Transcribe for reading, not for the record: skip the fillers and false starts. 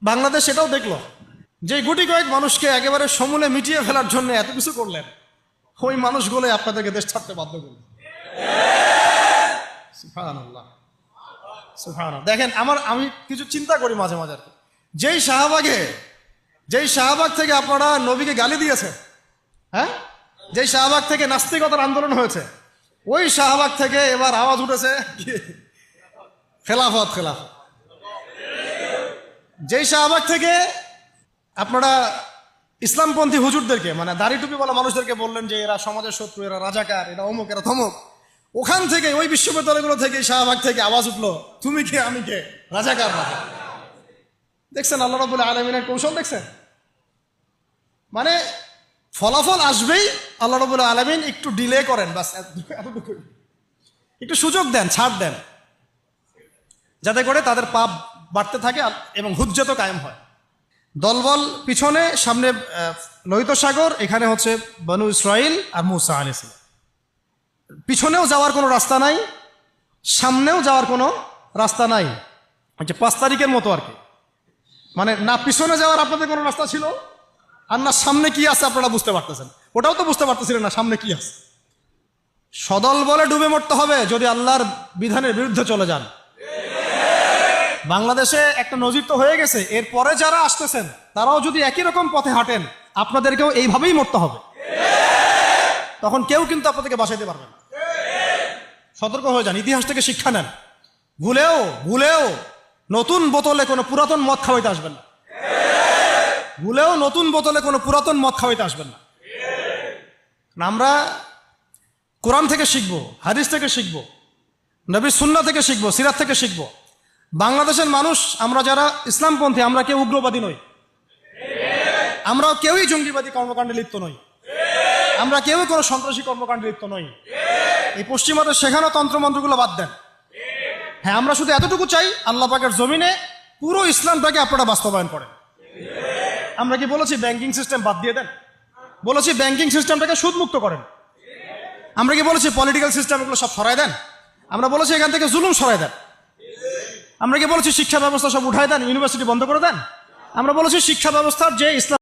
বাংলাদেশ এটাও দেখলো যে গুটি কয়েক মানুষকে একেবারে সমূলে মিটিয়ে ফেলার জন্য এত কিছু করলেন, ওই মানুষগুলো আপনাদেরকে দেশ ছাড়তে বাধ্য করলেন। সুবহানাল্লাহ, সুবহানাল্লাহ। দেখেন, আমি কিছু চিন্তা করি মাঝে মাঝে আর কি। যেই শাহবাগ থেকে আপনারা নবীকে গালি দিয়েছেন, হ্যাঁ, যেই শাহবাগ থেকে নাস্তিকতার আন্দোলন হয়েছে, ওই শাহবাগ থেকে এবার আওয়াজ উঠেছে খেলাফত খেলাফত। যেই শাহবাগ থেকে আপনারা ইসলামপন্থী হুজুরদেরকে, মানে দাড়ি টুপি বলা মানুষদেরকে বললেন যে এরা সমাজের শত্রু, এরা রাজাকার, এরা অমুক, এরা থমুক, ওখান থেকে, ওই বিশ্ববিদ্যালয়গুলো থেকে, শাহবাগ থেকে আওয়াজ উঠলো তুমি কে আমি কে, রাজাকার রাজা। দেখছেন আল্লাহ রাব্বুল আলামিনের কৌশল দেখছেন? মানে ফলাফল আসবেই, আল্লাহ রাব্বুল আলামিন একটু ডিলে করেন, বাস এতটুকু, একটু সুযোগ দেন, ছাড় দেন, যাতে করে তাদের পাপ বাড়তে থাকে এবং হুজ্জত কায়েম হয়। দলবল পিছনে, সামনে লোহিত সাগর, এখানে হচ্ছে বনু ইসরাইল আর মূসা আলাইহিস সালাম। পিছনেও যাওয়ার কোনো রাস্তা নাই, সামনেও যাওয়ার কোনো রাস্তা নাই। যে 5 তারিখের মতো আর কি, মানে না পিছনে যাওয়ার আপনাদের কোনো রাস্তা ছিল, আর না সামনে কি আছে আপনারা বুঝতে পারতেছেন। ওটাও তো বুঝতে পারতেছিলেন না সামনে কি আছে। সদল বলে ডুবে মরতে হবে যদি আল্লাহর বিধানের বিরুদ্ধে চলে যান। বাংলাদেশে একটা নজির তো হয়ে গেছে, এরপরে যারা আসতেছেন তারাও যদি একই রকম পথে হাঁটেন, আপনাদেরকেও এইভাবেই মরতে হবে। তখন কেউ কিন্তু আপনাদেরকে বাঁচাইতে পারবে না। সতর্ক হয়ে যান, ইতিহাস থেকে শিক্ষা নেন। ভুলেও নতুন বোতলে কোনো পুরাতন মদ খাওয়াইতে আসবেন না। ভুলেও নতুন বোতলে কোনো পুরাতন মদ খাওয়াইতে আসবেন না। আমরা কোরআন থেকে শিখবো, হাদিস থেকে শিখবো, নবীর সুন্নাহ থেকে শিখবো, সিরাত থেকে শিখবো। বাংলাদেশের মানুষ, আমরা যারা ইসলামপন্থী, আমরা কেউ উগ্রবাদী নই, আমরা কেউই জঙ্গিবাদী কর্মকাণ্ডে লিপ্ত নই, আমরা কেউই কোনো সন্ত্রাসী কর্মকাণ্ডে লিপ্ত নই। এই পশ্চিমাদের শেখানো তন্ত্রমন্ত্রগুলো বাদ দেন। হ্যাঁ, আমরা শুধু এতটুকু চাই, আল্লাহ পাকের জমিনে পুরো ইসলামটাকে আপনারা বাস্তবায়ন করেন। আমরা কি বলেছি ব্যাংকিং সিস্টেম বাদ দিয়ে দেন? বলেছি ব্যাংকিং সিস্টেমটাকে সুদমুক্ত করেন। আমরা কি বলেছি পলিটিক্যাল সিস্টেম এগুলো সব সরাই দেন? আমরা বলেছি এখান থেকে জুলুম সরাই দেন। আমরা কি বলেছি শিক্ষা ব্যবস্থা সব উঠাই দেন, ইউনিভার্সিটি বন্ধ করে দেন? আমরা বলেছি শিক্ষা ব্যবস্থার যে ইসলাম